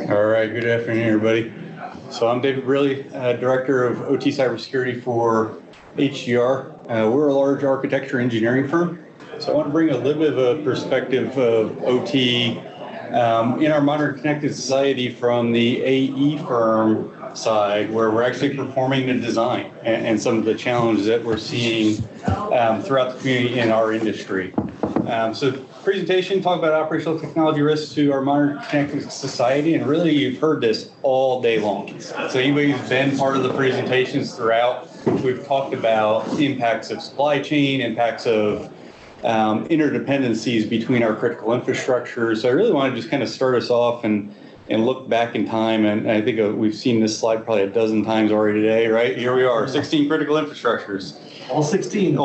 All right, good afternoon, everybody. So I'm David Brearley, Director of OT Cybersecurity for HGR. We're a large architecture engineering firm. So I want to bring a little bit of a perspective of OT in our modern connected society from the AE firm side, where we're actually performing the design and some of the challenges that we're seeing throughout the community in our industry. So presentation, talk about operational technology risks to our modern connected society, and really you've heard this all day long. So anybody who's been part of the presentations throughout, we've talked about impacts of supply chain, impacts of interdependencies between our critical infrastructure. So I really want to just kind of start us off and look back in time, and I think we've seen this slide probably a dozen times already today, right? Here we are, 16 critical infrastructures. All 16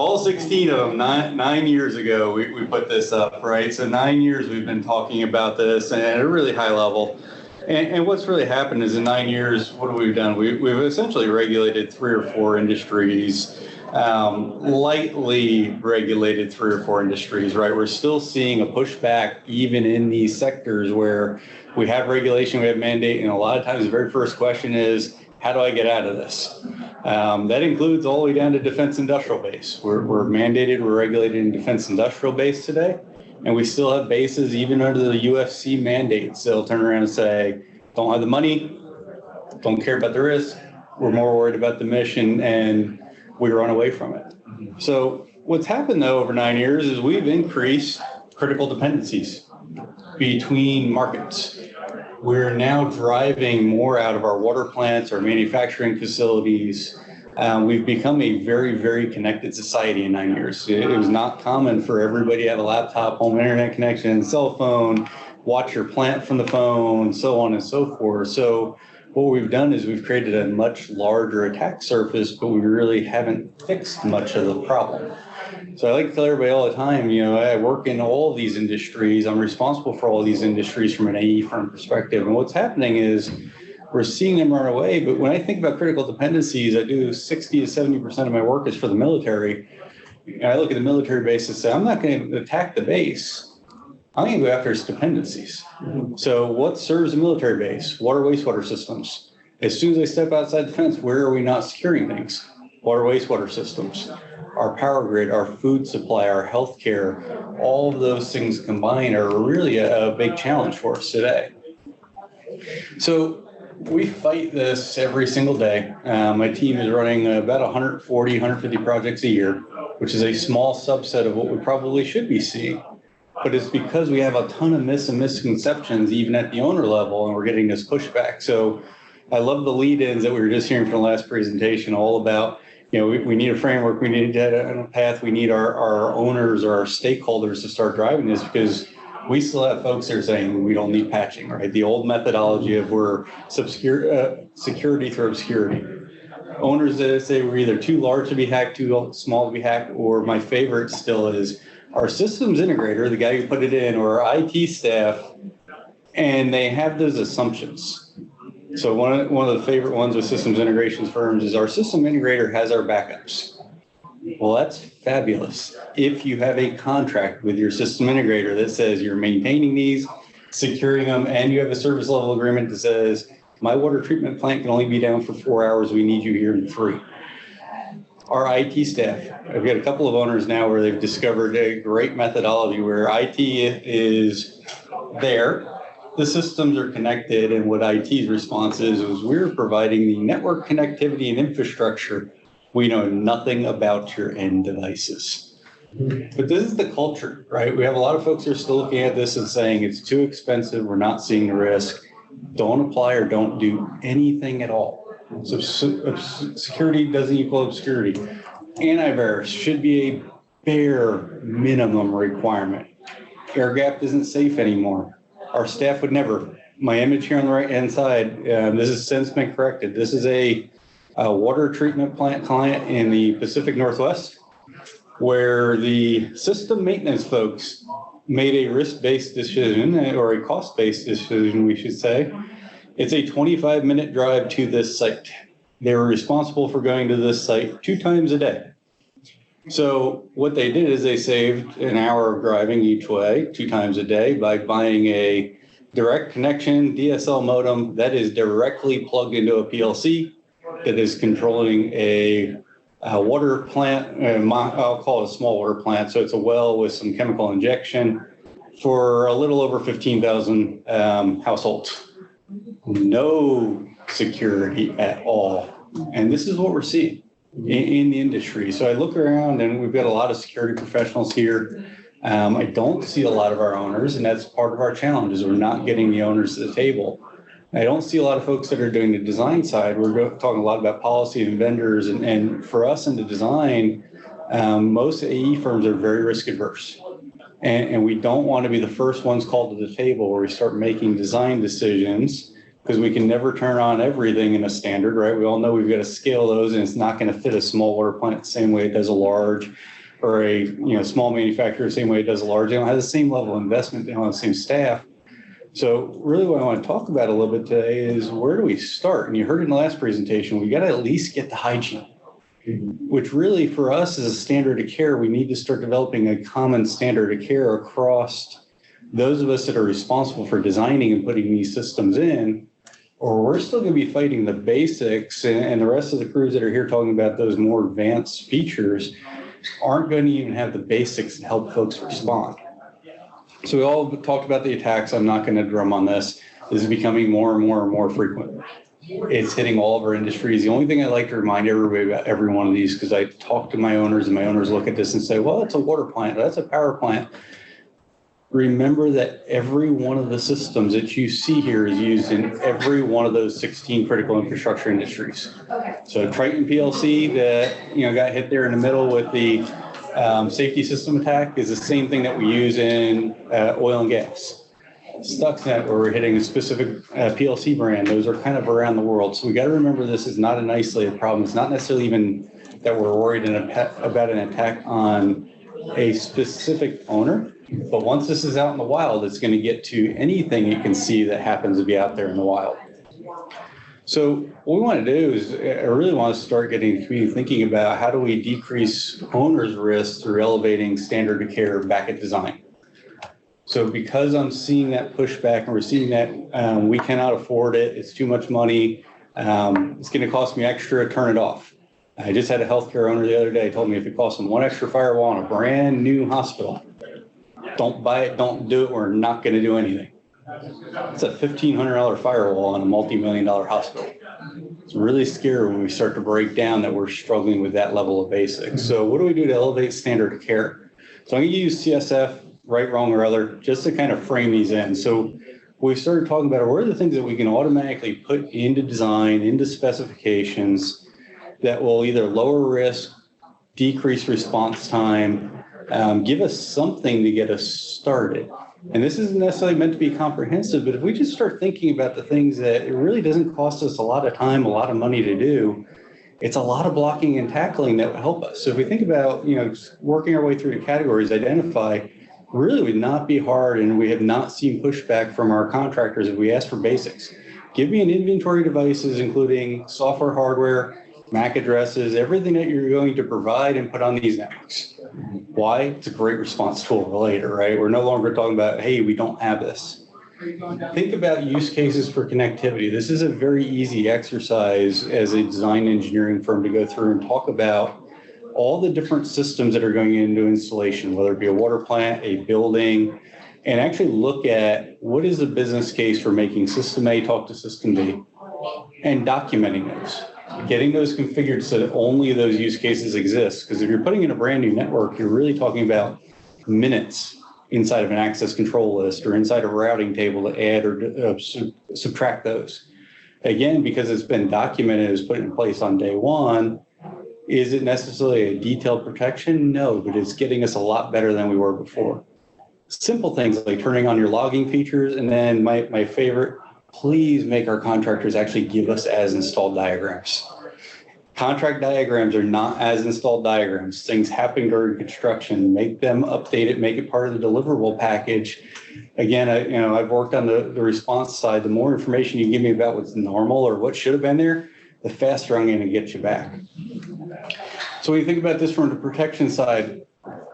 of them, nine years ago, we put this up, right? So 9 years we've been talking about this and at a really high level. And what's really happened is in 9 years, what have we done? We've essentially regulated 3 or 4 industries, lightly regulated 3 or 4 industries, right? We're still seeing a pushback even in these sectors where we have regulation, we have mandate, and a lot of times the very first question is, how do I get out of this? That includes all the way down to defense industrial base. We're mandated, we're regulated in defense industrial base today, and we still have bases even under the UFC mandates. They'll turn around and say, don't have the money, don't care about the risk, we're more worried about the mission, and we run away from it. So what's happened though over 9 years is we've increased critical dependencies between markets. We're now driving more out of our water plants, our manufacturing facilities. We've become a very, very connected society in 9 years. It was not common for everybody to have a laptop, home internet connection, cell phone, watch your plant from the phone, so on and so forth. So what we've done is we've created a much larger attack surface, but we really haven't fixed much of the problem. So I like to tell everybody all the time, I work in all of these industries. I'm responsible for all these industries from an AE firm perspective. And what's happening is we're seeing them run away. But when I think about critical dependencies, I do 60 to 70% of my work is for the military. I look at the military base and say, I'm not going to attack the base. I'm going to go after its dependencies. So what serves the military base? Water, wastewater systems. As soon as they step outside the fence, where are we not securing things? Water, wastewater systems. Our power grid, our food supply, our healthcare, all of those things combined are really a big challenge for us today. So we fight this every single day. My team is running about 140, 150 projects a year, which is a small subset of what we probably should be seeing. But it's because we have a ton of myths and misconceptions, even at the owner level, and we're getting this pushback. So I love the lead-ins that we were just hearing from the last presentation, all about we need a framework, we need a path, we need our owners or our stakeholders to start driving this, because we still have folks that are saying we don't need patching, right? The old methodology of we're security through obscurity. Owners that say we're either too large to be hacked, too small to be hacked, or my favorite still is our systems integrator, the guy who put it in, or our IT staff, and they have those assumptions. So one of the favorite ones with systems integrations firms is our system integrator has our backups. Well, that's fabulous. If you have a contract with your system integrator that says you're maintaining these, securing them, and you have a service level agreement that says my water treatment plant can only be down for 4 hours, we need you here in 3. Our IT staff, I've got a couple of owners now where they've discovered a great methodology where IT is there. The systems are connected, and what IT's response is we're providing the network connectivity and infrastructure. We know nothing about your end devices. But this is the culture, right? We have a lot of folks who are still looking at this and saying it's too expensive, we're not seeing the risk, don't apply or don't do anything at all. So security doesn't equal obscurity. Antivirus should be a bare minimum requirement. Air gap isn't safe anymore. Our staff would never. My image here on the right-hand side, this has since been corrected. This is a water treatment plant client in the Pacific Northwest, where the system maintenance folks made a risk-based decision, or a cost-based decision, we should say. It's a 25-minute drive to this site. They were responsible for going to this site 2 times a day. So what they did is they saved an hour of driving each way 2 times a day by buying a direct connection, DSL modem, that is directly plugged into a PLC that is controlling a water plant. I'll call it a small water plant. So it's a well with some chemical injection for a little over 15,000 households. No security at all. And this is what we're seeing in the industry. So I look around and we've got a lot of security professionals here. I don't see a lot of our owners, and that's part of our challenge is we're not getting the owners to the table. I don't see a lot of folks that are doing the design side. We're talking a lot about policy and vendors, and for us in the design, most AE firms are very risk adverse. And we don't want to be the first ones called to the table where we start making design decisions because we can never turn on everything in a standard, right? We all know we've got to scale those, and it's not going to fit a small water plant the same way it does a large, or a small manufacturer the same way it does a large. They don't have the same level of investment. They don't have the same staff. So really what I want to talk about a little bit today is where do we start? And you heard in the last presentation, we got to at least get the hygiene, which really for us is a standard of care. We need to start developing a common standard of care across those of us that are responsible for designing and putting these systems in, or we're still going to be fighting the basics, and the rest of the crews that are here talking about those more advanced features aren't going to even have the basics to help folks respond. So we all talked about the attacks. I'm not going to drum on this. This is becoming more and more and more frequent. It's hitting all of our industries. The only thing I like to remind everybody about every one of these, because I talk to my owners and my owners look at this and say, well, it's a water plant, that's a power plant. Remember that every one of the systems that you see here is used in every one of those 16 critical infrastructure industries. Okay. So Triton PLC that got hit there in the middle with the safety system attack is the same thing that we use in oil and gas. Stuxnet, where we're hitting a specific PLC brand, those are kind of around the world. So we got to remember this is not an isolated problem. It's not necessarily even that we're worried about an attack on a specific owner. But once this is out in the wild, it's going to get to anything you can see that happens to be out there in the wild. So what we want to do is I really want to start getting the community thinking about how do we decrease owners' risk through elevating standard of care back at design. So because I'm seeing that pushback and we're seeing that we cannot afford it, it's too much money, it's going to cost me extra to turn it off. I just had a healthcare owner the other day told me if it costs them one extra firewall in a brand new hospital, don't buy it, don't do it, we're not going to do anything. It's a $1,500 firewall in a multi-million-dollar hospital. It's really scary when we start to break down that we're struggling with that level of basics. So what do we do to elevate standard of care? So I'm going to use CSF, right, wrong, or other, just to kind of frame these in. So we started talking about what are the things that we can automatically put into design, into specifications that will either lower risk, decrease response time, give us something to get us started. And this isn't necessarily meant to be comprehensive, but if we just start thinking about the things that it really doesn't cost us a lot of time, a lot of money to do, it's a lot of blocking and tackling that will help us. So if we think about, working our way through the categories, identify, really would not be hard, and we have not seen pushback from our contractors if we ask for basics. Give me an inventory of devices, including software, hardware, MAC addresses, everything that you're going to provide and put on these networks. Why? It's a great response tool later, right? We're no longer talking about, hey, we don't have this. Think about use cases for connectivity. This is a very easy exercise as a design engineering firm to go through and talk about all the different systems that are going into installation, whether it be a water plant, a building, and actually look at what is the business case for making system A talk to system B and documenting those. Getting those configured so that only those use cases exist. Because if you're putting in a brand new network, you're really talking about minutes inside of an access control list or inside a routing table to add or subtract those. Again, because it's been documented, it was put in place on day one. Is it necessarily a detailed protection? No, but it's getting us a lot better than we were before. Simple things like turning on your logging features, and then my favorite, please make our contractors actually give us as installed diagrams. Contract diagrams are not as installed diagrams. Things happen during construction. Make them update it, make it part of the deliverable package. Again, I've worked on the response side. The more information you give me about what's normal or what should have been there, the faster I'm going to get you back. So when you think about this from the protection side,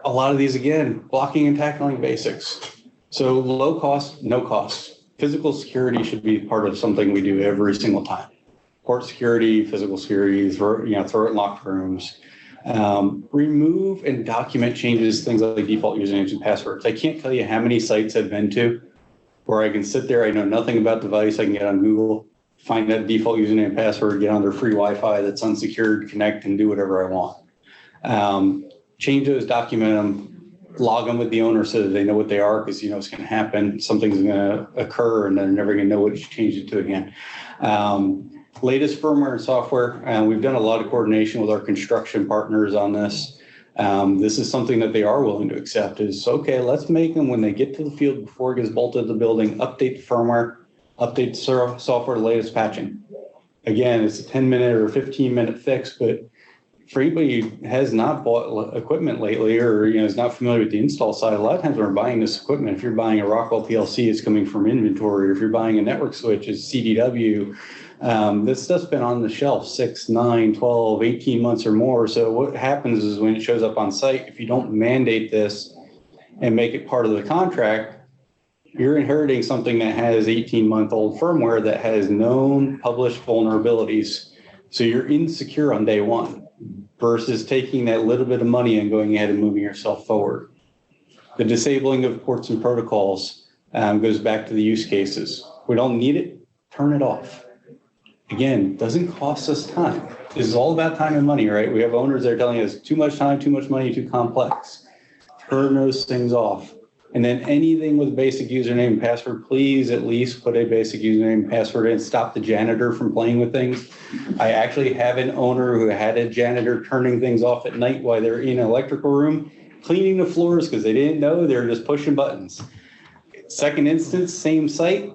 a lot of these, again, blocking and tackling basics. So low cost, no cost. physical security should be part of something we do every single time. Port security, physical security, throw it in locked rooms. Remove and document changes, things like default usernames and passwords. I can't tell you how many sites I've been to where I can sit there, I know nothing about the device, I can get on Google, find that default username and password, get on their free Wi-Fi that's unsecured, connect, and do whatever I want. Change those, document them, log them with the owner so that they know what they are, because it's going to happen, something's going to occur, and they're never going to know what you changed it to again. Latest firmware and software, and we've done a lot of coordination with our construction partners on this. This is something that they are willing to accept is, okay, let's make them, when they get to the field before it gets bolted to the building, update the firmware, update the software, the latest patching. Again, it's a 10-minute or 15-minute fix, but for anybody who has not bought equipment lately or is not familiar with the install side, a lot of times when we're buying this equipment, if you're buying a Rockwell PLC, it's coming from inventory, or if you're buying a network switch, it's CDW. This stuff's been on the shelf 6, 9, 12, 18 months or more. So what happens is when it shows up on site, if you don't mandate this and make it part of the contract, you're inheriting something that has 18-month-old firmware that has known published vulnerabilities. So you're insecure on day one versus taking that little bit of money and going ahead and moving yourself forward. The disabling of ports and protocols goes back to the use cases. We don't need it, turn it off. Again, doesn't cost us time. This is all about time and money, right? We have owners that are telling us too much time, too much money, too complex. Turn those things off. And then anything with a basic username and password, please at least put a basic username and password in. Stop the janitor from playing with things. I actually have an owner who had a janitor turning things off at night while they're in an electrical room, cleaning the floors because they didn't know, they were just pushing buttons. Second instance, same site,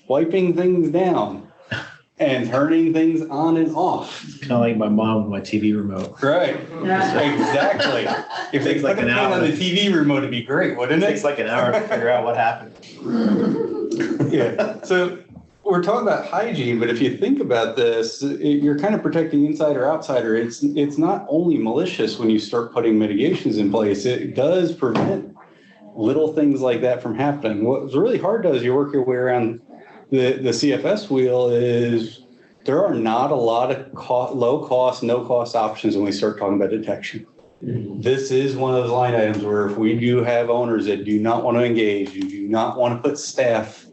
wiping things down and turning things on and off. Kind of like my mom with my TV remote. Right. Exactly. If they put a pin on the TV remote, it'd be great, wouldn't it? It takes like an hour to figure out what happened. Yeah. So we're talking about hygiene, but if you think about this, you're kind of protecting insider outsider. It's not only malicious when you start putting mitigations in place. It does prevent little things like that from happening. What's really hard as you work your way around the CFS wheel is there are not a lot of low cost, no cost options when we start talking about detection. This is one of those line items where if we do have owners that do not want to engage, you do not want to put staff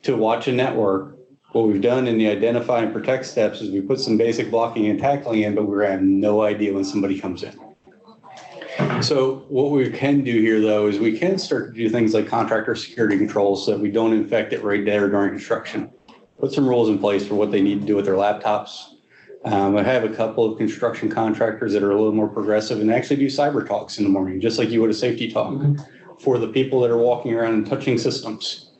to watch a network, what we've done in the identify and protect steps is we put some basic blocking and tackling in, but we're going to have no idea when somebody comes in. So what we can do here, though, is we can start to do things like contractor security controls so that we don't infect it right there during construction. Put some rules in place for what they need to do with their laptops. I have a couple of construction contractors that are a little more progressive and actually do cyber talks in the morning, just like you would a safety talk for the people that are walking around and touching systems.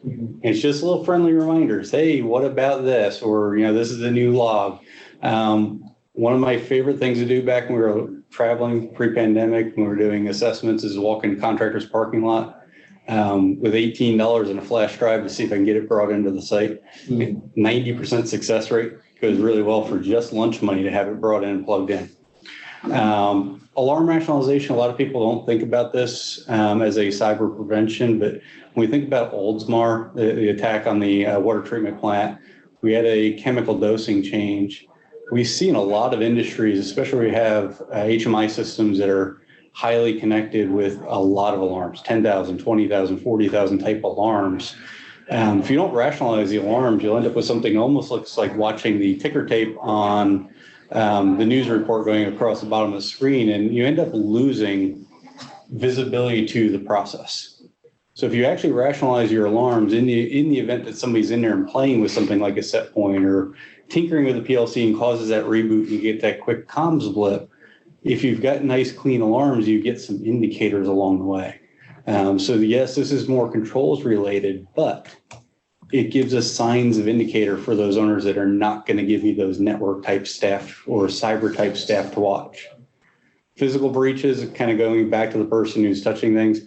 It's just little friendly reminders. Hey, what about this? Or, this is a new log. One of my favorite things to do back when we were traveling pre-pandemic, when we were doing assessments, is walk in contractor's parking lot with $18 in a flash drive to see if I can get it brought into the site. 90% success rate. Goes really well for just lunch money to have it brought in and plugged in. Alarm rationalization, a lot of people don't think about this as a cyber prevention, but when we think about Oldsmar, the attack on the water treatment plant, we had a chemical dosing change. We've seen a lot of industries, especially we have HMI systems that are highly connected with a lot of alarms, 10,000, 20,000, 40,000 type alarms. If you don't rationalize the alarms, you'll end up with something almost looks like watching the ticker tape on the news report going across the bottom of the screen, and you end up losing visibility to the process. So if you actually rationalize your alarms in the event that somebody's in there and playing with something like a set point or tinkering with a PLC and causes that reboot, and you get that quick comms blip. If you've got nice clean alarms, you get some indicators along the way. So yes, this is more controls related, but it gives us signs of indicator for those owners that are not going to give you those network type staff or cyber type staff to watch. Physical breaches, kind of going back to the person who's touching things.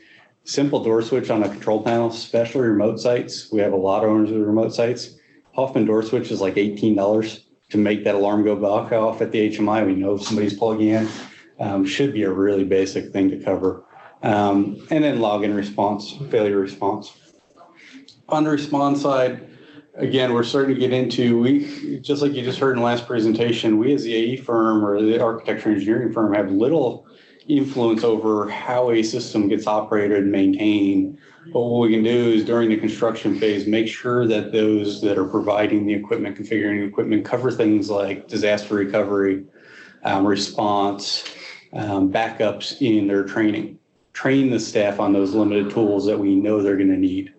Simple door switch on a control panel, especially remote sites. We have a lot of owners with remote sites. Hoffman door switch is like $18 to make that alarm go back off at the HMI. We know if somebody's plugging in. Should be a really basic thing to cover. And then login response, failure response. On the response side, again, we're starting to get into, just like you just heard in the last presentation, we as the AE firm or the architecture engineering firm have little influence over how a system gets operated and maintained. But what we can do is during the construction phase, make sure that those that are providing the equipment, configuring the equipment, cover things like disaster recovery, response, backups in their training. Train the staff on those limited tools that we know they're going to need.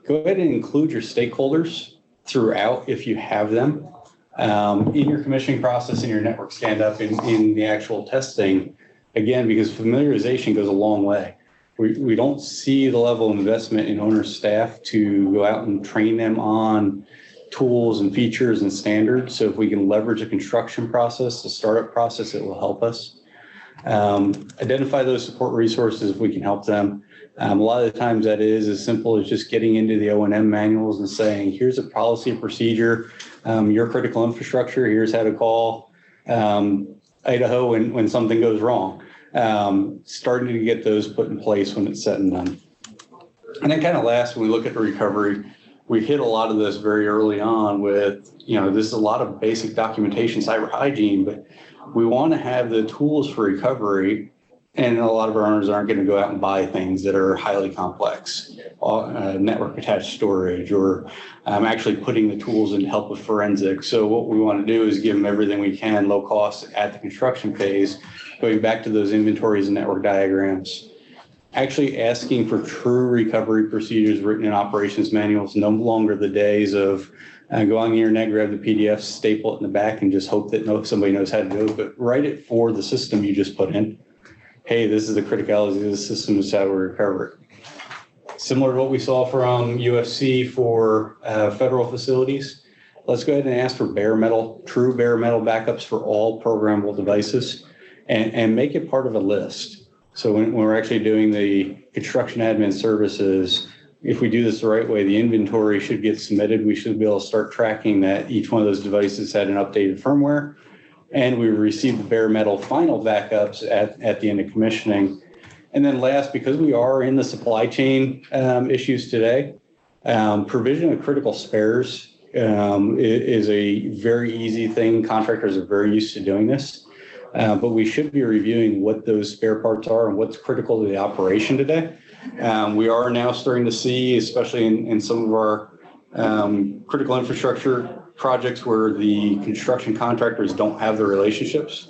Go ahead and include your stakeholders throughout if you have them in your commissioning process, in your network stand-up, in the actual testing. Again, because familiarization goes a long way. We don't see the level of investment in owner staff to go out and train them on tools and features and standards. So if we can leverage a construction process, the startup process, it will help us. Identify those support resources if we can help them. A lot of the times that is as simple as just getting into the O&M manuals and saying, here's a policy and procedure, your critical infrastructure, here's how to call Idaho when something goes wrong. Starting to get those put in place when it's said and done. And then kind of last, when we look at the recovery, we hit a lot of this very early on with, this is a lot of basic documentation, cyber hygiene, but we want to have the tools for recovery. And a lot of our owners aren't going to go out and buy things that are highly complex, network attached storage, or actually putting the tools in to help with forensics. So what we want to do is give them everything we can, low cost at the construction phase, going back to those inventories and network diagrams, actually asking for true recovery procedures written in operations manuals, no longer the days of go on the internet, grab the PDF, staple it in the back, and just hope that somebody knows how to do it, but write it for the system you just put in. Hey, this is the criticality of the system, this is how we recover it. Similar to what we saw from UFC for federal facilities, let's go ahead and ask for true bare metal backups for all programmable devices and make it part of a list. So when we're actually doing the construction admin services, if we do this the right way, the inventory should get submitted. We should be able to start tracking that each one of those devices had an updated firmware. And we received the bare metal final backups at the end of commissioning. And then last, because we are in the supply chain issues today, provision of critical spares is a very easy thing. Contractors are very used to doing this, but we should be reviewing what those spare parts are and what's critical to the operation today. We are now starting to see, especially in some of our critical infrastructure projects where the construction contractors don't have the relationships.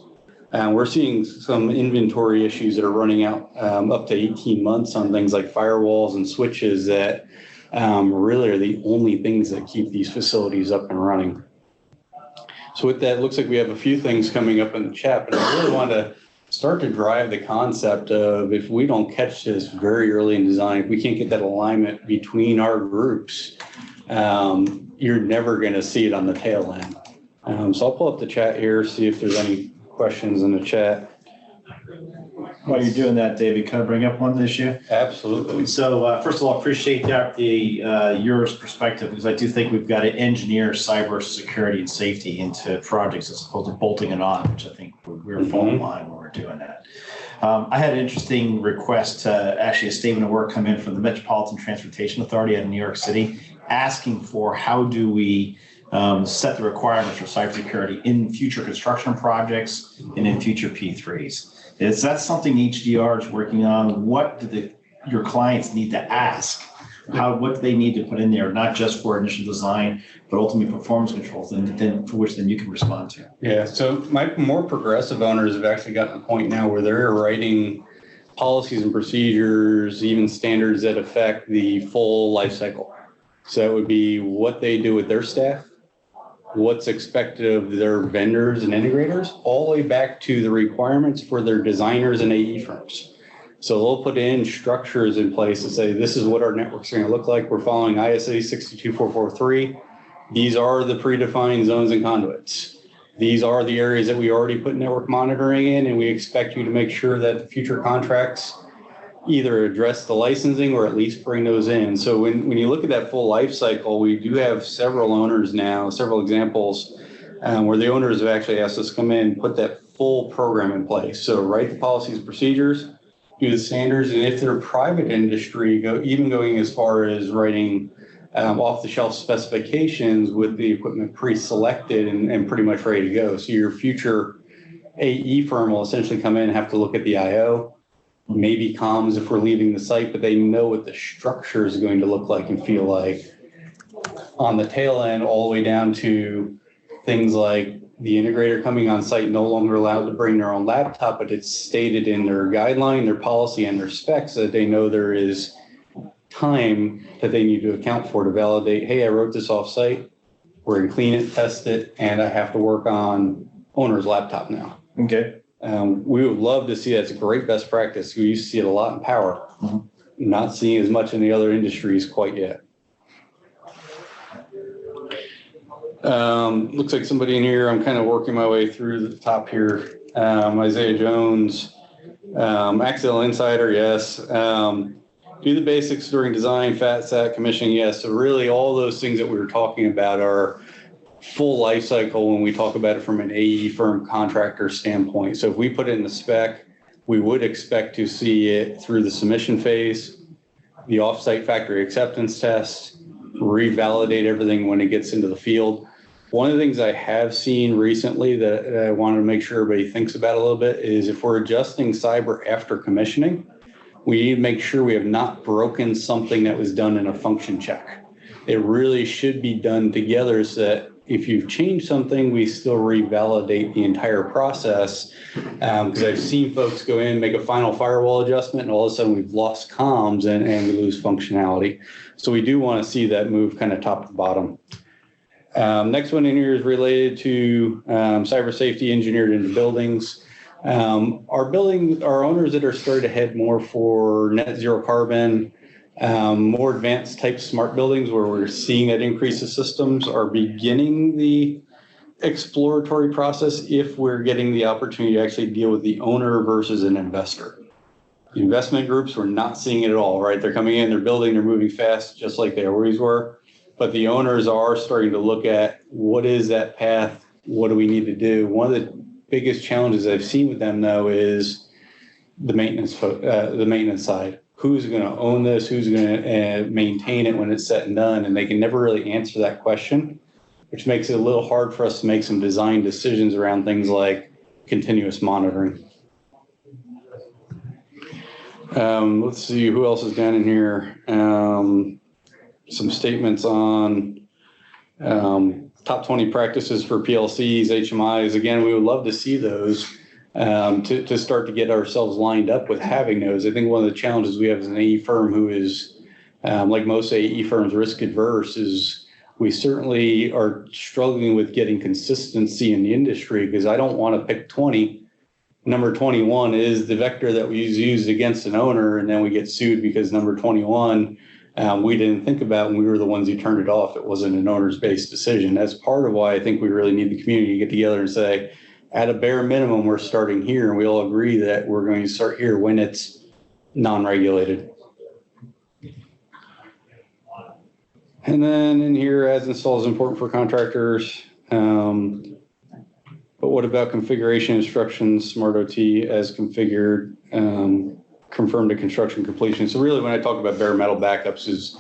We're seeing some inventory issues that are running out up to 18 months on things like firewalls and switches that really are the only things that keep these facilities up and running. So with that, it looks like we have a few things coming up in the chat, but I really want to start to drive the concept of if we don't catch this very early in design, if we can't get that alignment between our groups, you're never going to see it on the tail end. So I'll pull up the chat here, see if there's any questions in the chat. While you're doing that, David, can I bring up one issue? Absolutely. So first of all, appreciate yours perspective, because I do think we've got to engineer cyber security and safety into projects as opposed to bolting it on, which I think we're falling in line when we're doing that. I had an interesting request actually a statement of work come in from the Metropolitan Transportation Authority out of New York City, asking for how do we set the requirements for cybersecurity in future construction projects and in future P3s. Is that something HDR is working on? What do your clients need to ask? What do they need to put in there, not just for initial design, but ultimately performance controls, and for which then you can respond to? Yeah, so my more progressive owners have actually gotten to the point now where they're writing policies and procedures, even standards that affect the full life cycle. So that would be what they do with their staff, what's expected of their vendors and integrators, all the way back to the requirements for their designers and AE firms. So they'll put in structures in place to say, this is what our network's going to look like. We're following ISA 62443. These are the predefined zones and conduits. These are the areas that we already put network monitoring in, and we expect you to make sure that future contracts either address the licensing or at least bring those in. So when you look at that full life cycle, we do have several owners now, several examples where the owners have actually asked us to come in and put that full program in place. So write the policies and procedures, do the standards, and if they're private industry, even going as far as writing off-the-shelf specifications with the equipment pre-selected and pretty much ready to go. So your future AE firm will essentially come in and have to look at the IO, maybe comms if we're leaving the site, but they know what the structure is going to look like and feel like. On the tail end, all the way down to things like the integrator coming on site no longer allowed to bring their own laptop, but it's stated in their guideline, their policy, and their specs that they know there is time that they need to account for to validate, hey, I wrote this off site, we're going to clean it, test it, and I have to work on owner's laptop now. Okay. We would love to see that. It's a great best practice. We used to see it a lot in power, not seeing as much in the other industries quite yet. Looks like somebody in here, I'm kind of working my way through the top here. Isaiah Jones, Accidental Insider, yes. Do the basics during design, FAT, commissioning, yes. So really all those things that we were talking about are full life cycle when we talk about it from an AE firm contractor standpoint. So if we put it in the spec, we would expect to see it through the submission phase, the offsite factory acceptance test, revalidate everything when it gets into the field. One of the things I have seen recently that I wanted to make sure everybody thinks about a little bit is if we're adjusting cyber after commissioning, we need to make sure we have not broken something that was done in a function check. It really should be done together so that if you've changed something, we still revalidate the entire process. Because I've seen folks go in, make a final firewall adjustment, and all of a sudden we've lost comms and we lose functionality. So we do want to see that move kind of top to bottom. Next one in here is related to cyber safety engineered into buildings. Our owners that are starting to head more for net zero carbon, more advanced type smart buildings where we're seeing that increase of systems are beginning the exploratory process if we're getting the opportunity to actually deal with the owner versus an investor. The investment groups, we're not seeing it at all, right? They're coming in, they're building, they're moving fast, just like they always were. But the owners are starting to look at what is that path? What do we need to do? One of the biggest challenges I've seen with them, though, is the maintenance side. Who's going to own this? Who's going to maintain it when it's said and done? And they can never really answer that question, which makes it a little hard for us to make some design decisions around things like continuous monitoring. Let's see who else is down in here. Some statements on top 20 practices for PLCs, HMIs. Again, we would love to see those to start to get ourselves lined up with having those. I think one of the challenges we have as an AE firm who is, like most AE firms, risk adverse is we certainly are struggling with getting consistency in the industry because I don't want to pick 20. Number 21 is the vector that we use against an owner, and then we get sued because number 21 we didn't think about when we were the ones who turned it off. It wasn't an owner's based decision. That's part of why I think we really need the community to get together and say, at a bare minimum, we're starting here, and we all agree that we're going to start here when it's non-regulated. And then in here, as installed is important for contractors. But what about configuration instructions, Smart OT as configured, confirmed to construction completion? So really when I talk about bare metal backups is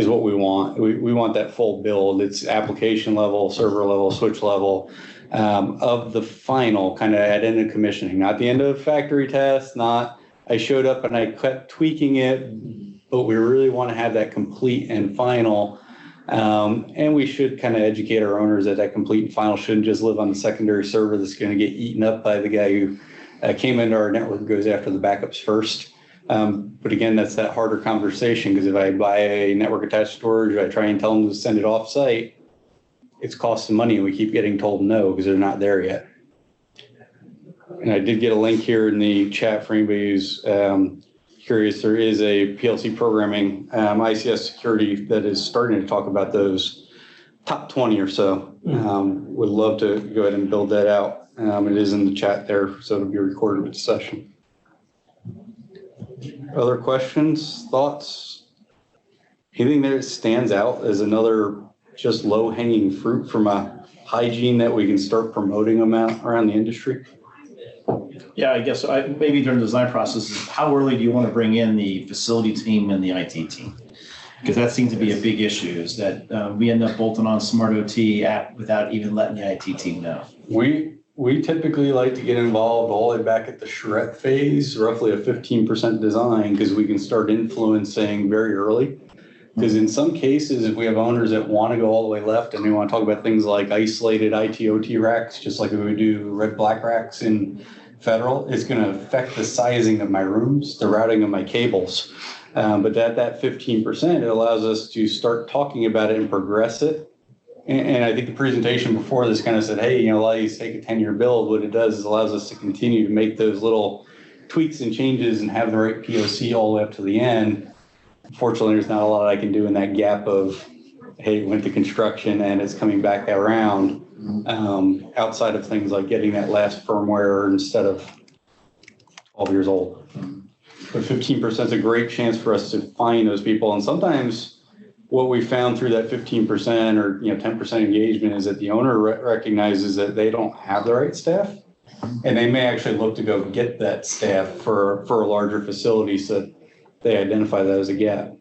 what we want. We want that full build. It's application level, server level, switch level of the final kind of at end of commissioning, not the end of factory test, not I showed up and I kept tweaking it, but we really want to have that complete and final. And we should kind of educate our owners that that complete and final shouldn't just live on the secondary server that's going to get eaten up by the guy who came into our network and goes after the backups first. But again, that's that harder conversation because if I buy a network attached storage, I try and tell them to send it off site, it's costing money and we keep getting told no because they're not there yet. And I did get a link here in the chat for anybody who's curious. There is a PLC programming ICS security that is starting to talk about those top 20 or so. Would love to go ahead and build that out. It is in the chat there, so it'll be recorded with the session. Other questions, thoughts? Anything that stands out as another just low-hanging fruit from a hygiene that we can start promoting them out around the industry? Yeah, I guess maybe during the design process, how early do you want to bring in the facility team and the IT team? Because that seems to be a big issue, is that we end up bolting on Smart OT app without even letting the IT team know. We typically like to get involved all the way back at the charrette phase, roughly a 15% design, because we can start influencing very early. Because in some cases, if we have owners that want to go all the way left and they want to talk about things like isolated IT/OT racks, just like we would do red-black racks in federal, it's going to affect the sizing of my rooms, the routing of my cables. But that 15%, it allows us to start talking about it and progress it. And I think the presentation before this kind of said, hey, a lot of these take a 10-year build. What it does is allows us to continue to make those little tweaks and changes and have the right POC all the way up to the end. Unfortunately, there's not a lot I can do in that gap of, hey, it went to construction and it's coming back around, outside of things like getting that last firmware instead of 12 years old. But 15% is a great chance for us to find those people. And sometimes what we found through that 15% or 10% engagement is that the owner recognizes that they don't have the right staff, and they may actually look to go get that staff for a larger facility, so that they identify that as a gap.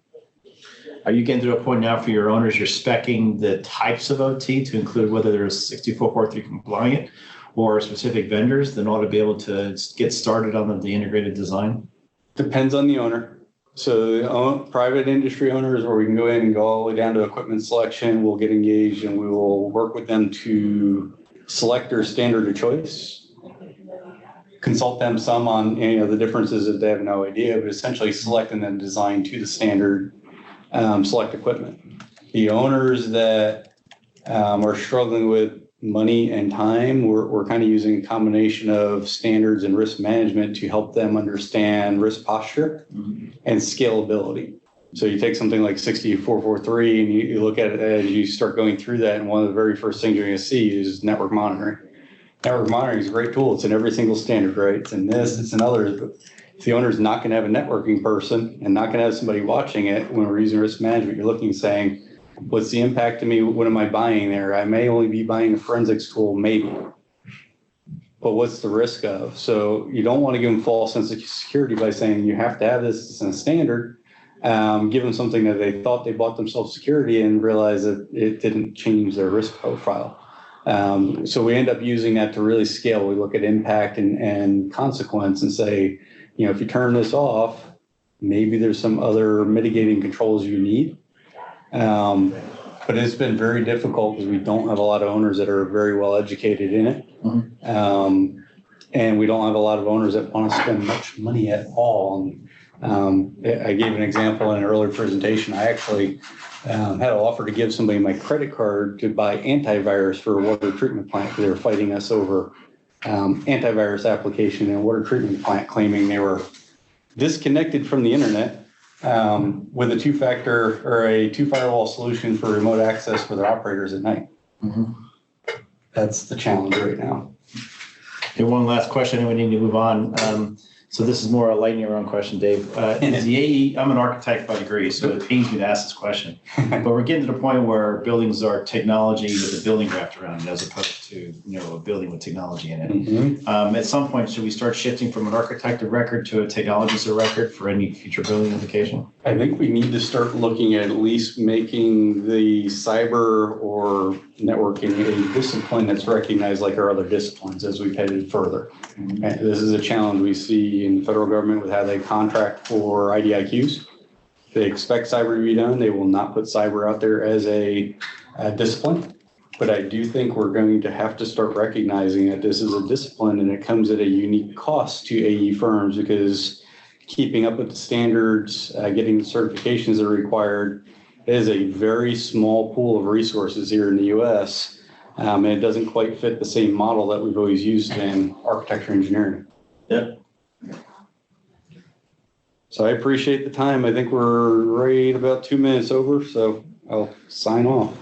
Are you getting to a point now for your owners, you're speccing the types of OT to include whether they're 6443 compliant or specific vendors, then ought to be able to get started on the integrated design? Depends on the owner. So private industry owners, where we can go in and go all the way down to equipment selection, we'll get engaged and we will work with them to select their standard of choice, consult them some on the differences if they have no idea, but essentially select and then design to the standard select equipment. The owners that are struggling with money and time, we're kind of using a combination of standards and risk management to help them understand risk posture and scalability. So you take something like 6443 and you look at it as you start going through that, and one of the very first things you're going to see is network monitoring. Network monitoring is a great tool. It's in every single standard, right? It's in this, it's in others. But if the owner's not going to have a networking person and not going to have somebody watching it, when we're using risk management, you're looking and saying, what's the impact to me? What am I buying there? I may only be buying a forensics tool, maybe. But what's the risk of? So you don't want to give them false sense of security by saying you have to have this in a standard. Give them something that they thought they bought themselves security and realize that it didn't change their risk profile. So we end up using that to really scale. We look at impact and consequence and say, if you turn this off, maybe there's some other mitigating controls you need. But it's been very difficult because we don't have a lot of owners that are very well educated in it. And we don't have a lot of owners that want to spend much money at all. I gave an example in an earlier presentation. I actually had an offer to give somebody my credit card to buy antivirus for a water treatment plant because they were fighting us over antivirus application and water treatment plant, claiming they were disconnected from the internet with a two-factor or a two-firewall solution for remote access for their operators at night. That's the challenge right now. Okay, one last question, and we need to move on. So this is more a lightning round question, Dave. Is the AE, I'm an architect by degree, so it pains me to ask this question, but we're getting to the point where buildings are technology with a building wrapped around it as opposed to, a building with technology in it. At some point, should we start shifting from an architect of record to a technologist of record for any future building application? I think we need to start looking at least making the cyber or networking a discipline that's recognized like our other disciplines as we've headed further. This is a challenge we see in the federal government with how they contract for IDIQs. They expect cyber to be done. They will not put cyber out there as a discipline. But I do think we're going to have to start recognizing that this is a discipline and it comes at a unique cost to AE firms, because keeping up with the standards, getting the certifications that are required is a very small pool of resources here in the U.S. And it doesn't quite fit the same model that we've always used in architecture engineering. Yep. So I appreciate the time. I think we're right about 2 minutes over, so I'll sign off.